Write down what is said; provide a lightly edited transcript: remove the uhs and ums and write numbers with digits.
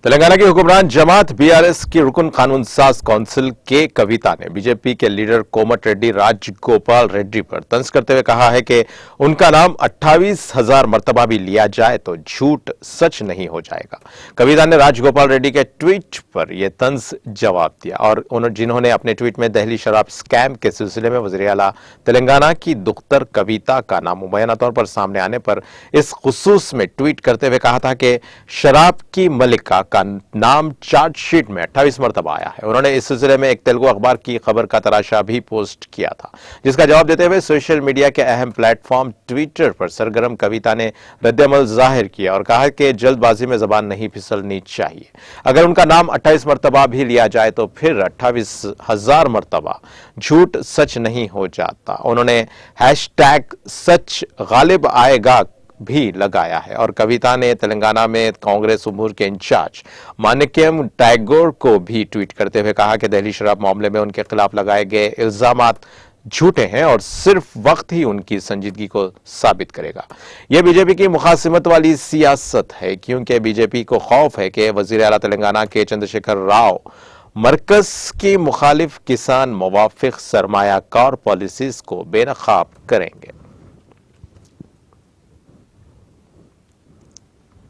तेलंगाना की हुक्मरान जमात बीआरएस की रुकन कानून साज काउंसिल के कविता ने बीजेपी के लीडर कोमट रेड्डी राजगोपाल रेड्डी पर तंज करते हुए कहा है कि उनका नाम 28,000 मर्तबा भी लिया जाए तो झूठ सच नहीं हो जाएगा। कविता ने राजगोपाल रेड्डी के ट्वीट पर यह तंज जवाब दिया और जिन्होंने अपने ट्वीट में दहली शराब स्कैम के सिलसिले में वज़ीर आला तेलंगाना की दुख्तर कविता का नाम मुबैना तौर पर सामने आने पर इस खुसूस में ट्वीट करते हुए कहा था कि शराब की मलिका का नाम चार्जशीट में 28 मरतबा आया है। उन्होंने इस सिलसिले में एक तेलुगु अखबार की खबर का तराशा भी पोस्ट किया था, जिसका जवाब देते हुए सोशल मीडिया के अहम प्लेटफॉर्म ट्विटर पर सरगर्म कविता ने रद्दअमल जाहिर किया और कहा कि जल्दबाजी में जबान नहीं फिसलनी चाहिए। अगर उनका नाम 28 मरतबा भी लिया जाए तो फिर 28,000 मरतबा झूठ सच नहीं हो जाता। उन्होंने हैशटैग सच गालिब आएगा भी लगाया है और कविता ने तेलंगाना में कांग्रेस उमूर के इंचार्ज मानिक्यम टैगोर को भी ट्वीट करते हुए कहा कि दिल्ली शराब मामले में उनके खिलाफ लगाए गए इल्जामात झूठे हैं और सिर्फ वक्त ही उनकी संजीदगी को साबित करेगा। यह बीजेपी की मुखासिमत वाली सियासत है, क्योंकि बीजेपी को खौफ है कि वजीर आला तेलंगाना के चंद्रशेखर राव मरकज की मुखालिफ किसान मुवाफिक सरमायाकार पॉलिसीज को बेनकाब करेंगे।